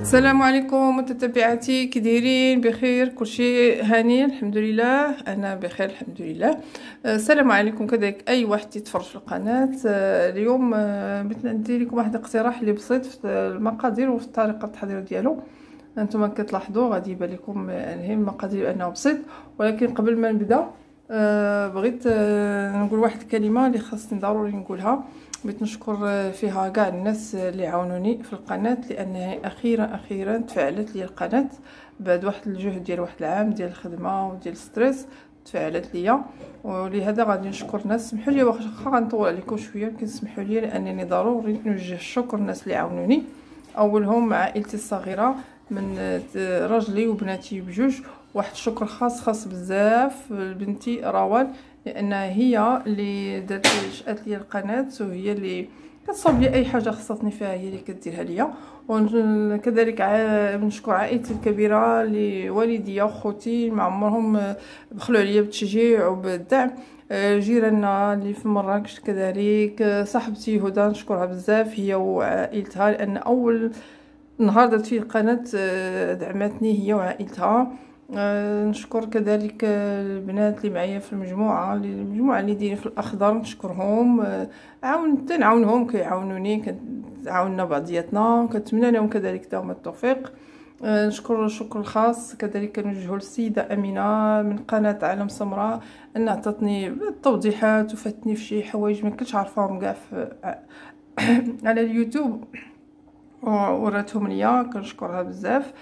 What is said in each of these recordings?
السلام عليكم متتبعاتي، كي دايرين؟ بخير؟ كلشي هاني الحمد لله، انا بخير الحمد لله. السلام عليكم كذلك اي واحد يتفرج في القناه. اليوم بغيت ندير لكم واحد الاقتراح اللي بسيط في المقادير وفي طريقه التحضير ديالو. انتم كتلاحظوا غادي يبان لكم يعني المقادير انه بسيط، ولكن قبل ما نبدا بغيت نقول واحد الكلمه اللي خاصني ضروري نقولها. بغيت نشكر فيها كاع الناس اللي عاونوني في القناه، لانها اخيرا تفعلت لي القناه بعد واحد الجهد ديال واحد العام ديال الخدمه وديال الستريس. تفعلت ليا، ولهذا غادي نشكر الناس. سمحوا لي واخا غنطول عليكم شويه، ولكن سمحوا لي لانني ضروري نوجه الشكر الناس اللي عاونوني. اولهم عائلتي الصغيره من راجلي وبناتي بجوج. واحد الشكر خاص بزاف لبنتي روان، لانها هي اللي شات لي القناه، وهي اللي كتصاوب لي اي حاجه خصتني فيها، هي اللي كديرها ليا. وكذلك نشكر عائلتي الكبيره لوالديا وخوتي، ما عمرهم بخلوا عليا بالتشجيع وبالدعم. جيراننا اللي في مراكش كذلك، صاحبتي هدى نشكرها بزاف هي وعائلتها، لان اول نهار درت فيه القناه دعمتني هي وعائلتها. نشكر كذلك البنات اللي معايا في المجموعه اللي دايرين في الاخضر، نشكرهم. نعاونهم كيعاونوني، كنعاوننا بعضياتنا، كنتمنى لهم كذلك دوام التوفيق. نشكر شكر خاص كذلك كنوجهه للسيده امينه من قناه عالم سمراء، انها عطاتني التوضيحات وفاتني في شي حوايج ما كنتش عارفاهم كاع على اليوتيوب وراتهم ليا، كنشكرها بزاف.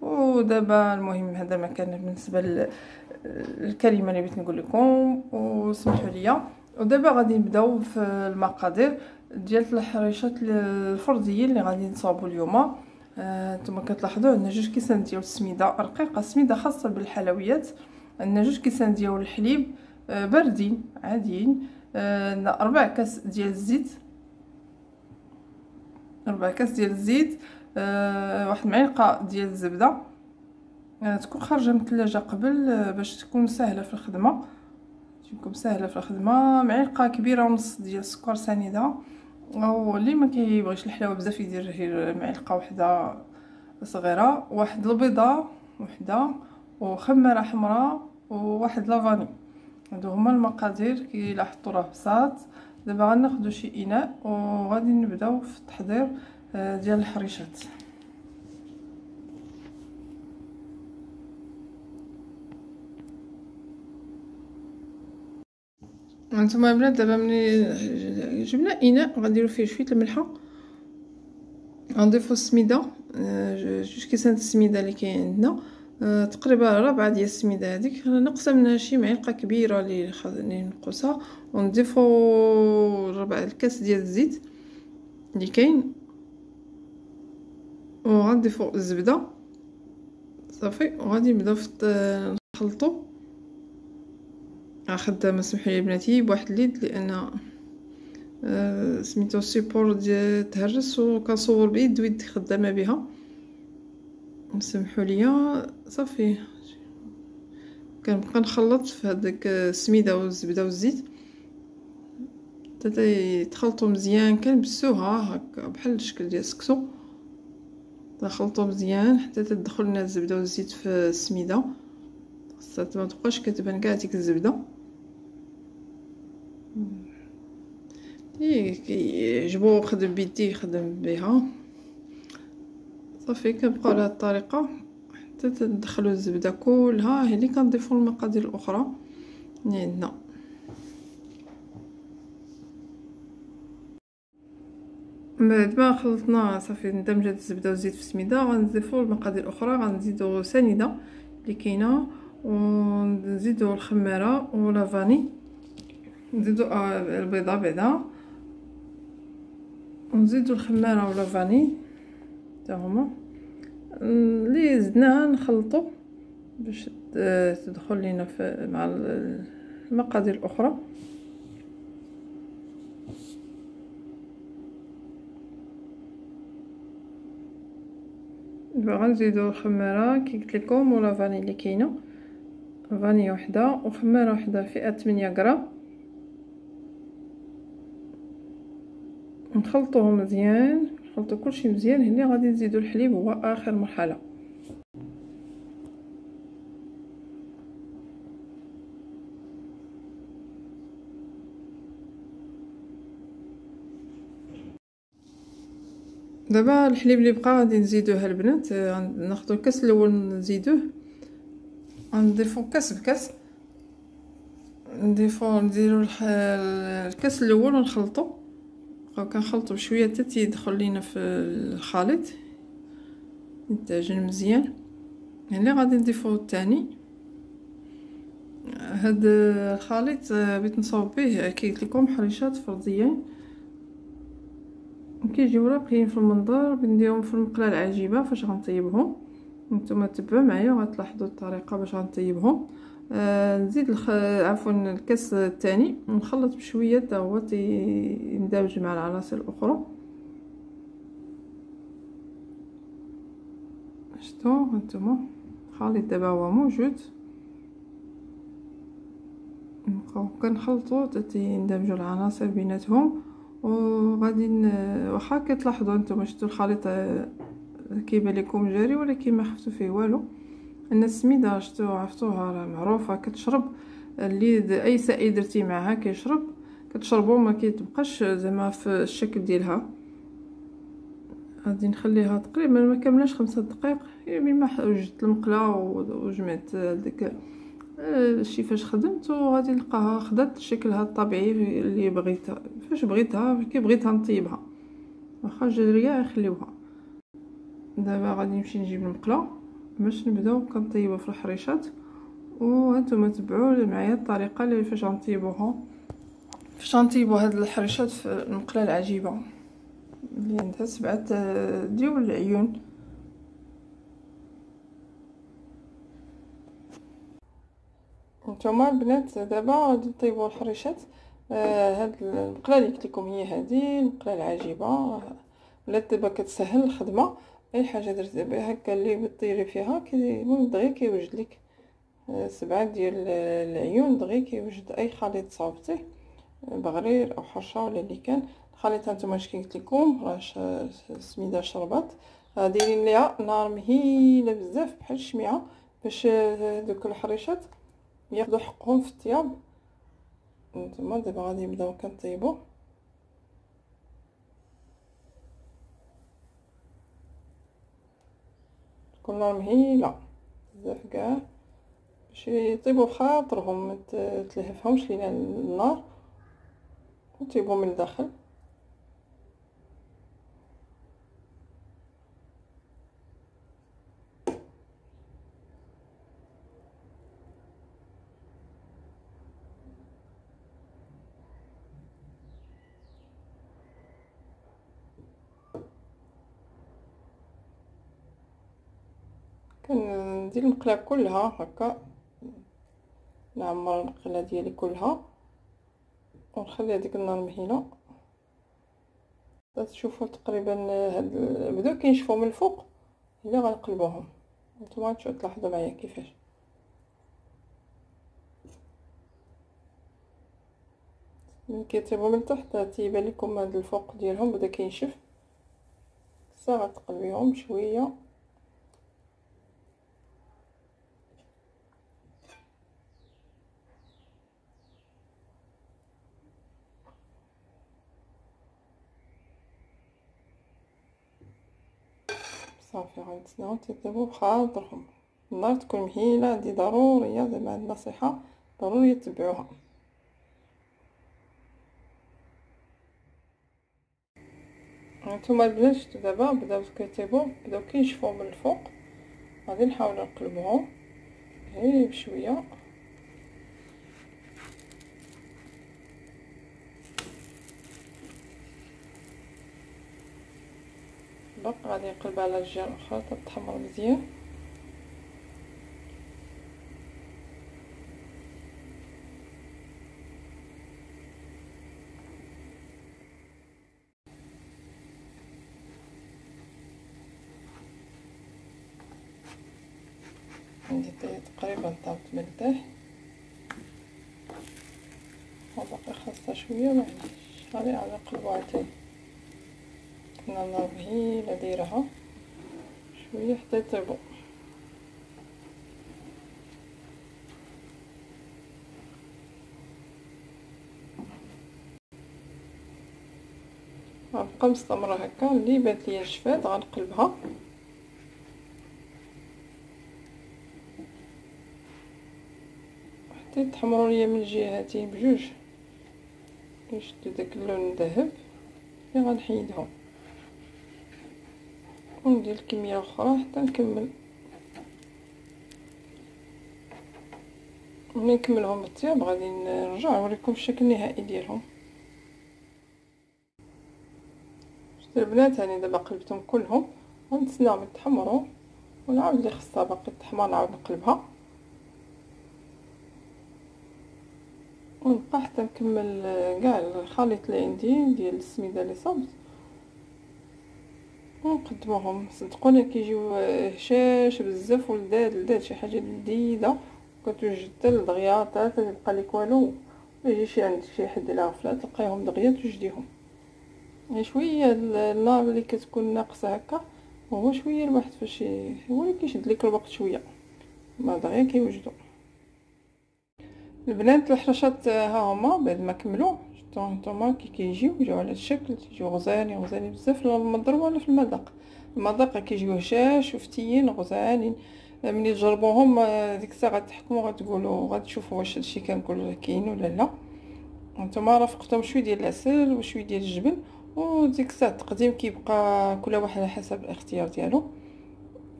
ودابا المهم هذا ما كان بالنسبه للكلمه اللي بغيت نقول لكم، وسمحوا لي. ودابا غادي نبداو في المقادير ديال الحريشات الفرديين اللي غادي نصاوبوا اليوم. نتوما كتلاحظوا عندنا 2 كيسان ديال السميده رقيقه، سميده خاصه بالحلويات. عندنا 2 كيسان ديال الحليب باردين عاديين. 4 كاس ديال الزيت، 4 كاس ديال الزيت. واحد معلقه ديال الزبده تكون خارجه من الثلاجه قبل باش تكون سهله في الخدمه. معلقه كبيره ونص ديال السكر سنيده، او اللي ما كيبغيش الحلاوه بزاف يدير غير معلقه واحده صغيره. واحد البيضه وحده، وخماره حمراء، وواحد لافاني. هادو هما المقادير كي حطوا راه بساط. دابا غناخذوا شي اناء وغادي نبداو في التحضير ديال الحريشات. هانتوما البنات دابا ملي جبنا اناء غنديروا فيه شويه الملحه، غنضيفوا السميده 2 كيسان السميده اللي كاين عندنا، تقريبا ربعه ديال السميده هذيك ناقصه منها شي معلقه كبيره اللي نقصها، ونضيفوا ربع الكاس ديال الزيت اللي كاين، وغنضيفوا الزبده صافي. وغادي نبداو نخلطوا. خدامه سمحوا لي بناتي بواحد اليد، لان سميتو سيبور ديال تهرس وكنصور بيد خدامه بها، سمحوا لي صافي. كنبقى نخلط في هذاك السميده والزبده والزيت حتى يتخلطوا مزيان، كنبسوها هكا بحال الشكل ديال السكسو. نخلطوا مزيان حتى تدخل لنا الزبده والزيت في السميده، خاصها ما تبقاش كتبان كاع ديك الزبده. كيعجبو خدم بيدي يخدم بها صافي. كنبقاو على هاد الطريقه حتى تدخلوا الزبده كلها. هي اللي كنضيفوا المقادير الاخرى اللي عندنا. بعد ما خلطنا صافي اندمجت الزبده والزيت في السميده، غنضيفوا المقادير الاخرى. غنزيدوا سنيده اللي كاينه، ونزيدوا الخماره ولافاني، نزيدوا البيضه بعدا، ونزيدوا الخماره ولافاني حتى هما اللي زدناها. نخلطوا باش تدخل لينا مع المقادير الاخرى. دابا غنزيدوا الخماره كي قلت لكم ولافاني اللي كاينه، فانيا وحده وخماره وحده فئه 8 غرام. نخلطوهم مزيان نخلطو كلشي مزيان. هنا غادي نزيدو الحليب، هو اخر مرحله. دابا الحليب اللي بقى غادي نزيدوه البنات. ناخذ الكاس الاول نزيدوه، نضيفو كاس بكاس، نديرو الكاس الاول ونخلطو. بقاو كنخلطو بشويه حتى تيدخل لينا في الخليط يتعجن مزيان. هنا غادي نضيفو الثاني. هاد الخليط بغيت نصاوب به كي قلت لكم حريشات فرديين كيجيو راقيين في المنظر. بنديرهم في المقله العجيبه فاش غنطيبهم. نتوما تبعوا معايا وغتلاحظوا الطريقه باش غنطيبهم. نزيد عفوا الكاس الثاني ونخلط بشويه حتى هو يندمج مع العناصر الاخرى. شتو هانتوما الخليط دابا هو موجود، نبقاو كنخلطو حتى يندمجوا العناصر بيناتهم. وغادي واخا كتلاحظوا نتوما شفتوا الخليط كيبان لكم جاري ولكن ما خفتو فيه والو. ان السميده شفتوا عرفتوها راه معروفه كتشرب اللي اي سائل درتي معها كيشرب، كتشربو ما كيتبقاش زعما في الشكل ديالها. غادي نخليها تقريبا ما كاملاش 5 دقائق. يعني ما وجدت المقله وجمعت ديك شي فاش خدمت وغادي نلقاها خدات شكلها الطبيعي اللي بغيتها فاش بغيتها كي بغيتها نطيبها. واخا جاريه نخليوها. دابا غادي نمشي نجيب المقله باش نبداو كنطيبوا في الحريشات. وانتم تبعوا معايا الطريقه اللي فاش غنطيبوها، فاش غنطيبوا هاد الحريشات في المقله العجيبه اللي عندها 7 ديول العيون. نتوما البنات دابا غادي نطيبوا الحريشات. هاد المقله اللي قلت لكم هي هذه المقله العجيبه، ولات دابا كتسهل الخدمه. اي حاجه درتي بها هكا اللي بطيري فيها المهم دغيا كيوجد لك 7 ديال العيون. دغيا كيوجد اي خليط صاوبتيه بغرير او حرشه ولا اللي كان. الخليط هانتوما اش قلت لكم راه السميده شربات. دايرين ليها نار مهيله بزاف بحال الشميعه باش دوك الحريشات ياخذوا حقهم في الطياب. نتوما دابا غادي نبداو كنطيبوا. تكون نار مهيله بزاف كاع باش يطيبوا بخاطرهم، ما تلهفهمش لينا النار وطيبوا من الداخل. كندير المقله كلها هكا، نعمر المقله ديالي كلها ونخلي هذيك النار مهيله. تشوفوا تقريبا هاد بداو كينشفوا من الفوق. الا غنقلبوهم نتوما تلاحظوا معايا كيفاش ملي كيطيبوا من تحت تيبان لكم هاد الفوق ديالهم بدا كينشف. صافي غتقلبيهم شويه. صافي غنتسناو تيطيبوا بخاطرهم. النار تكون مهيله، هذه ضروريه زعما هاد النصيحه ضروري تتبعوها. هانتوما البنات شفتوا دابا بداو كيطيبوا بداو كينشفوا من الفوق. غادي نحاولوا نقلبوهم غير بشويه. باقي غادي نقلب على الجهه الاخرى حتى تحمر مزيان. عندي تقريبا طابت مرتاح وباقي خاصها شويه معليش. غادي نقلبوها تاني النار هي اللي دايرها شويه حتى يطيبوا. غنبقى مستمره هكا اللي بات ليا جفات غنقلبها حتى يتحمروا ليا من الجهتين بجوج يشدوا داك اللون الذهب اللي غنحيدهم وندير الكميه اخرى حتى نكمل. ملي نكملهم بالطياب غادي نرجع نوريكم الشكل النهائي ديالهم. شتي البنات هاني دابا قلبتهم كلهم غنتسناهم يتحمروا ونعاود اللي خصها باقي تحمر نعاود نقلبها ونبقى حتى نكمل كاع الخليط اللي عندي ديال السميده اللي صبت ونقدموهم. صدقوني كيجيو هشاش بزاف ولذاذ شي حاجه لذيذه كتوجد حتى لدغيا حتى تبقى لك والو ما يجيش عند شي حد لا غفله تلقايهم دغيا توجديهم. شويه النار اللي كتكون ناقصه هكا وهو شويه الواحد فاش هو اللي كيشد لك الوقت شويه ما دغيا كيوجدوا. البنات الحرشات ها هما بعد ما كملوا شفتوا نتوما كي كيجيو على هذا الشكل تيجيو غزالين بزاف لا المضرب ولا في المذاق كيجيو هشاش وفتيين غزالين. ملي تجربوهم ديك الساعه غتحكموا غتقولوا غتشوفوا واش هادشي كنقول كاين ولا لا. نتوما رافقتهم شويه ديال العسل وشويه ديال الجبن وديك الساعه التقديم كيبقى كل واحد على حسب الاختيار ديالو.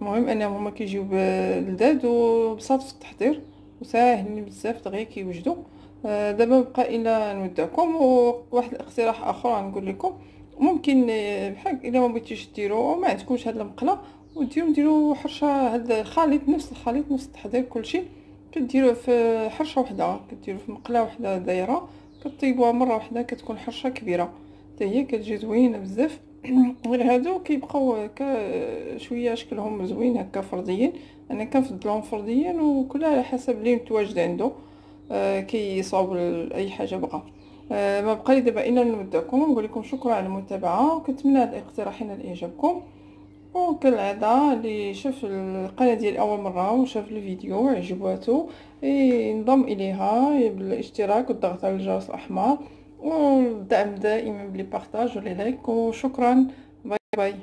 المهم انهم هما كيجيو بلذاذ وبساط في التحضير وساهلين بزاف دغيا كيوجدوا. دابا بقى الا نودعكم وواحد الاقتراح اخر نقول لكم ممكن بحال الا ما بغيتيش ديروا ما عندكمش هاد المقله وديروا حرشه هاد الخليط نفس الخليط نفس التحضير كلشي كديروه في حرشه وحده كديروه في مقله وحده دايره كطيبوها مره واحده كتكون حرشه كبيره حتى هي كتجي زوينه بزاف. غير هادو كيبقاو شويه شكلهم زوين هكا فرديين انا كنفضلهم فرديين وكل على حسب اللي متواجد عنده كيصاوب اي حاجه بغا. ما بقى لي دابا الا نودعكم ونقول لكم شكرا على المتابعه وكنتمنى هاد الاقتراحين اللي اعجبكم وكالعاده اللي شاف القناه ديالي اول مره وشاف الفيديو وعجباتو ينضم اليها بالاشتراك والضغط على الجرس الاحمر والدعم دائما بلي بارطاج ولي لايك وشكرا. باي باي.